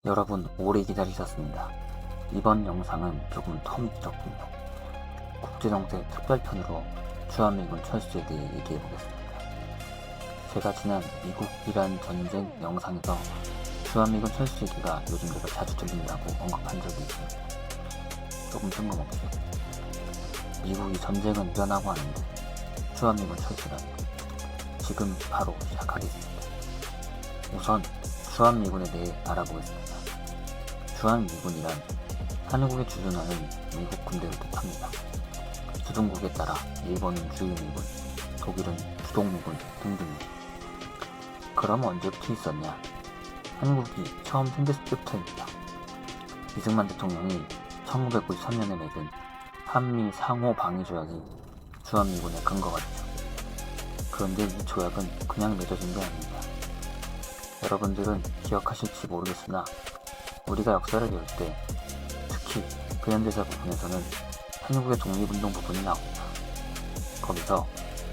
여러분 오래 기다리셨습니다. 이번 영상은 조금 텀이 길었군요. 국제정세 특별편으로 주한미군 철수에 대해 얘기해보겠습니다. 제가 지난 미국-이란 전쟁 영상에서 주한미군 철수 얘기가 요즘 들어 자주 들린다고 언급한 적이 있습니다. 조금 뜬금없죠. 미국이 전쟁은 일어나고 하는데 주한미군 철수라니. 지금 바로 시작하겠습니다. 우선 주한미군에 대해 알아보겠습니다. 주한미군이란 한국에 주둔하는 미국 군대를 뜻합니다. 주둔국에 따라 일본은 주유미군, 독일은 주동미군 등등입니다. 그럼 언제부터 있었냐? 한국이 처음 생겼을 때부터입니다. 이승만 대통령이 1993년에 맺은 한미 상호 방위 조약이 주한미군의 근거가 되죠. 그런데 이 조약은 그냥 맺어진 게 아닙니다. 여러분들은 기억하실지 모르겠으나 우리가 역사를 배울 때 특히 근현대사 부분에서는 한국의 독립운동 부분이 나옵니다. 거기서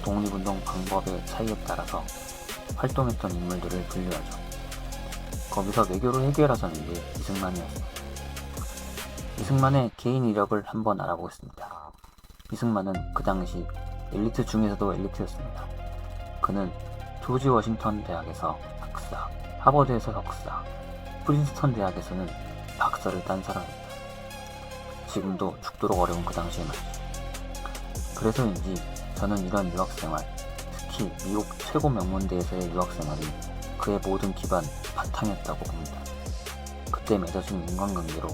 독립운동 방법의 차이에 따라서 활동했던 인물들을 분류하죠. 거기서 외교를 해결하자는 게 이승만이었습니다. 이승만의 개인 이력을 한번 알아보겠습니다. 이승만은 그 당시 엘리트 중에서도 엘리트였습니다. 그는 조지 워싱턴 대학에서 학사, 하버드에서 석사, 프린스턴 대학에서는 박사를 딴 사람입니다. 지금도 죽도록 어려운 그 당시에 말이죠. 그래서인지 저는 이런 유학생활, 특히 미국 최고 명문대에서의 유학생활이 그의 모든 기반, 바탕이었다고 봅니다. 그때 맺어진 인간관계로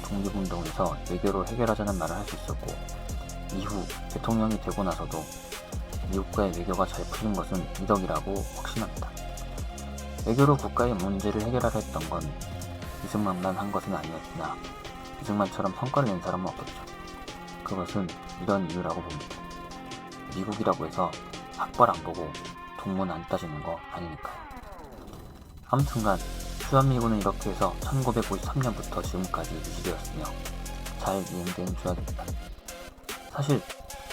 독립운동에서 외교로 해결하자는 말을 할 수 있었고, 이후 대통령이 되고 나서도 미국과의 외교가 잘 풀린 것은 이 덕이라고 확신합니다. 외교로 국가의 문제를 해결하려 했던 건 이승만만 한 것은 아니었으나 이승만처럼 성과를 낸 사람은 없었죠. 그것은 이런 이유라고 봅니다. 미국이라고 해서 학벌 안 보고 동문 안 따지는 거 아니니까요. 아무튼간 주한미군은 이렇게 해서 1953년부터 지금까지 유지되었으며 잘 이행된 조약입니다. 사실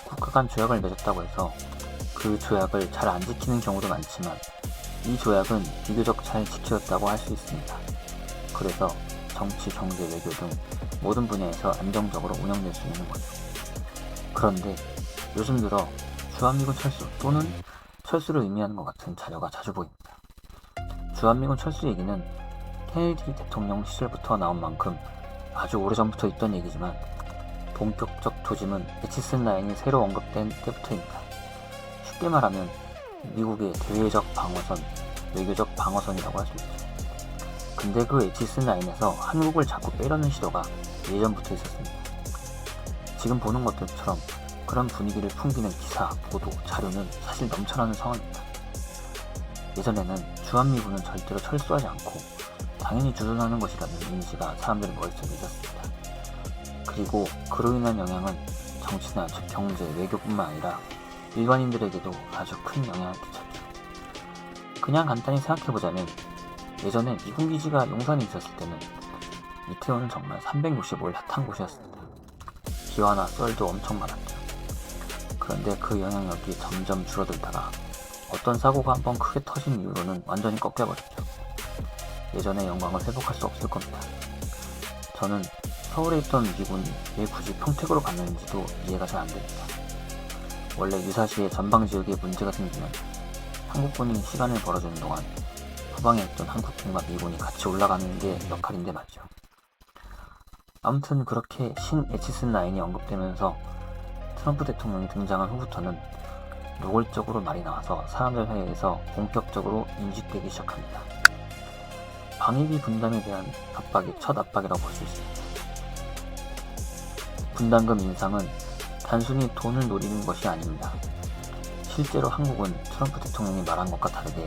국가 간 조약을 맺었다고 해서 그 조약을 잘 안 지키는 경우도 많지만 이 조약은 비교적 잘 지켜졌다고 할 수 있습니다. 그래서 정치, 경제, 외교 등 모든 분야에서 안정적으로 운영될 수 있는 거죠. 그런데 요즘 들어 주한미군 철수 또는 철수를 의미하는 것 같은 자료가 자주 보입니다. 주한미군 철수 얘기는 케네디 대통령 시절부터 나온 만큼 아주 오래전부터 있던 얘기지만 본격적 조짐은 에치슨 라인이 새로 언급된 때부터입니다. 쉽게 말하면 미국의 대외적 방어선, 외교적 방어선이라고 할 수 있죠. 근데 그 에치슨 라인에서 한국을 자꾸 빼려는 시도가 예전부터 있었습니다. 지금 보는 것들처럼 그런 분위기를 풍기는 기사, 보도, 자료는 사실 넘쳐나는 상황입니다. 예전에는 주한미군은 절대로 철수하지 않고 당연히 주둔하는 것이라는 이미지가 사람들 머릿속에 있었습니다. 그리고 그로 인한 영향은 정치나 즉 경제, 외교뿐만 아니라 일반인들에게도 아주 큰 영향을 끼쳤죠. 그냥 간단히 생각해보자면 예전에 미군 기지가 용산에 있었을 때는 이태원은 정말 365일 핫한 곳이었습니다. 비와나 썰도 엄청 많았죠. 그런데 그 영향력이 점점 줄어들다가 어떤 사고가 한번 크게 터진 이후로는 완전히 꺾여버렸죠. 예전의 영광을 회복할 수 없을 겁니다. 저는 서울에 있던 미군이 왜 굳이 평택으로 갔는지도 이해가 잘 안 됩니다. 원래 유사시에 전방지역에 문제가 생기면 한국군이 시간을 벌어주는 동안 후방에 있던 한국군과 미군이 같이 올라가는 게 역할인데 말이죠. 아무튼 그렇게 신 에치슨 라인이 언급되면서 트럼프 대통령이 등장한 후부터는 노골적으로 말이 나와서 사람들 사이에서 본격적으로 인식되기 시작합니다. 방위비 분담에 대한 압박이 첫 압박이라고 볼 수 있습니다. 분담금 인상은 단순히 돈을 노리는 것이 아닙니다. 실제로 한국은 트럼프 대통령이 말한 것과 다르게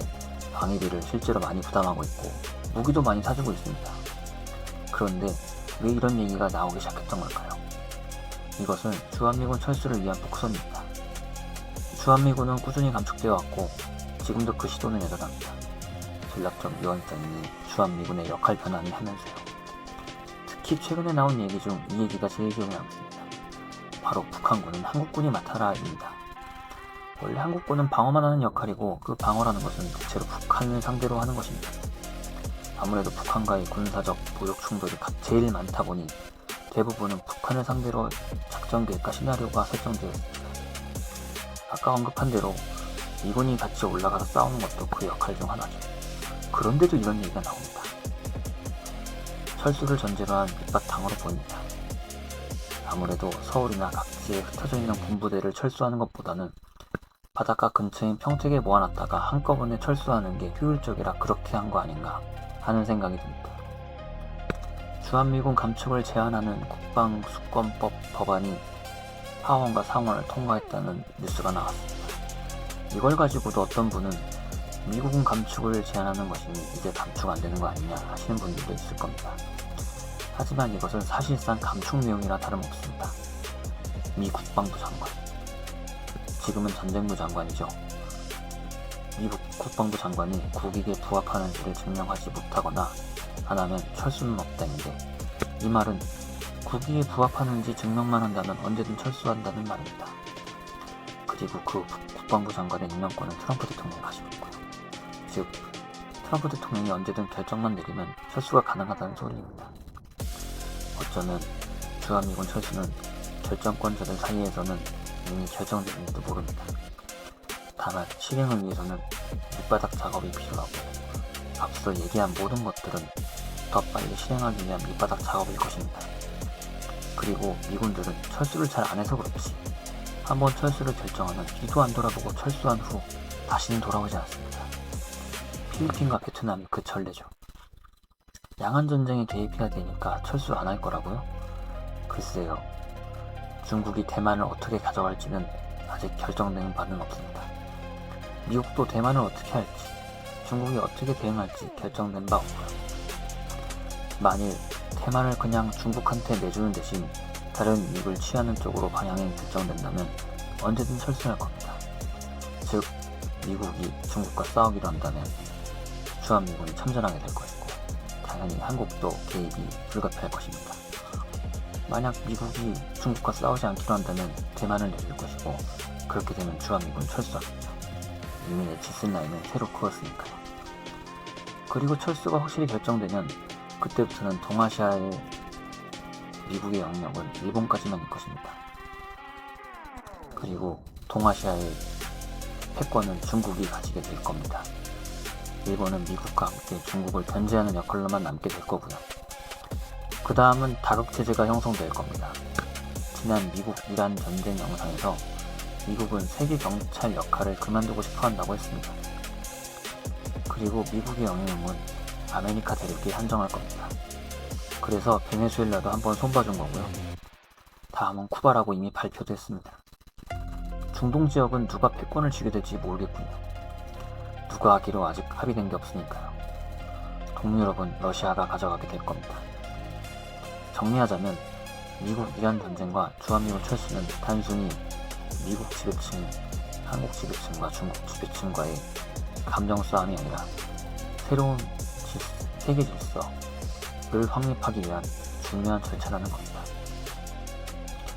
방위비를 실제로 많이 부담하고 있고 무기도 많이 사주고 있습니다. 그런데 왜 이런 얘기가 나오기 시작했던 걸까요? 이것은 주한미군 철수를 위한 복선입니다. 주한미군은 꾸준히 감축되어 왔고 지금도 그 시도는 여전합니다. 전략적 유연성이 주한미군의 역할 변환을 하면서요. 특히 최근에 나온 얘기 중 이 얘기가 제일 기억에 남습니다. 바로 북한군은 한국군이 맡아라입니다. 원래 한국군은 방어만 하는 역할이고 그 방어라는 것은 대체로 북한을 상대로 하는 것입니다. 아무래도 북한과의 군사적 무력 충돌이 제일 많다 보니 대부분은 북한을 상대로 작전 계획과 시나리오가 설정되어 있습니다. 아까 언급한 대로 미군이 같이 올라가서 싸우는 것도 그 역할 중 하나죠. 그런데도 이런 얘기가 나옵니다. 철수를 전제로 한 밑바탕으로 보입니다. 아무래도 서울이나 각지에 흩어져 있는 군부대를 철수하는 것보다는 바닷가 근처인 평택에 모아놨다가 한꺼번에 철수하는 게 효율적이라 그렇게 한 거 아닌가 하는 생각이 듭니다. 주한미군 감축을 제한하는 국방수권법 법안이 하원과 상원을 통과했다는 뉴스가 나왔습니다. 이걸 가지고도 어떤 분은 미국은 감축을 제한하는 것이니 이제 감축 안 되는 거 아니냐 하시는 분들도 있을 겁니다. 하지만 이것은 사실상 감축 내용이나 다름없습니다. 미 국방부 장관, 지금은 전쟁부 장관이죠. 미국 국방부 장관이 국익에 부합하는지를 증명하지 못하거나 안 하면 철수는 없다는데, 이 말은 국익에 부합하는지 증명만 한다면 언제든 철수한다는 말입니다. 그리고 그 국방부 장관의 임명권은 트럼프 대통령이 가지고 있고요. 즉, 트럼프 대통령이 언제든 결정만 내리면 철수가 가능하다는 소리입니다. 어쩌면 주한미군 철수는 결정권자들 사이에서는 이미 결정되는지도 모릅니다. 다만 실행을 위해서는 밑바닥 작업이 필요하고, 앞서 얘기한 모든 것들은 더 빨리 실행하기 위한 밑바닥 작업일 것입니다. 그리고 미군들은 철수를 잘 안 해서 그렇지 한번 철수를 결정하면 뒤도 안 돌아보고 철수한 후 다시는 돌아오지 않습니다. 필리핀과 베트남이 그 전례죠. 양안전쟁에 개입해야 되니까 철수 안 할 거라고요? 글쎄요. 중국이 대만을 어떻게 가져갈지는 아직 결정된 바는 없습니다. 미국도 대만을 어떻게 할지, 중국이 어떻게 대응할지 결정된 바 없고요. 만일 대만을 그냥 중국한테 내주는 대신 다른 이익을 취하는 쪽으로 방향이 결정된다면 언제든 철수할 겁니다. 즉, 미국이 중국과 싸우기로 한다면 주한미군이 참전하게 될 것이고, 당연히 한국도 개입이 불가피할 것입니다. 만약 미국이 중국과 싸우지 않기로 한다면 대만을 내줄 것이고, 그렇게 되면 주한미군 철수하겠죠. 이미 내치슨 라인은 새로 그었으니까요. 그리고 철수가 확실히 결정되면 그때부터는 동아시아의 미국의 영역은 일본까지만일 것입니다. 그리고 동아시아의 패권은 중국이 가지게 될 겁니다. 일본은 미국과 함께 중국을 견제하는 역할로만 남게 될 거고요. 그 다음은 다극체제가 형성될 겁니다. 지난 미국-이란 전쟁 영상에서 미국은 세계 경찰 역할을 그만두고 싶어 한다고 했습니다. 그리고 미국의 영향력은 아메리카 대륙에 한정할 겁니다. 그래서 베네수엘라도 한번 손봐준 거고요. 다음은 쿠바라고 이미 발표도 했습니다. 중동 지역은 누가 패권을 쥐게 될지 모르겠군요. 누가 하기로 아직 합의된 게 없으니까요. 동유럽은 러시아가 가져가게 될 겁니다. 정리하자면 미국-이란 전쟁과 주한미군 철수는 단순히 미국 지배층, 한국 지배층과 중국 지배층과의 감정 싸움이 아니라 새로운 세계 질서를 확립하기 위한 중요한 절차라는 겁니다.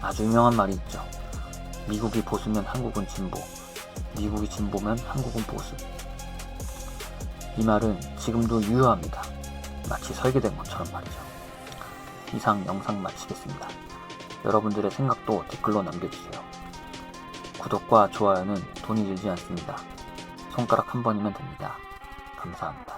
아주 유명한 말이 있죠. 미국이 보수면 한국은 진보, 미국이 진보면 한국은 보수. 이 말은 지금도 유효합니다. 마치 설계된 것처럼 말이죠. 이상 영상 마치겠습니다. 여러분들의 생각도 댓글로 남겨주세요. 구독과 좋아요는 돈이 들지 않습니다. 손가락 한 번이면 됩니다. 감사합니다.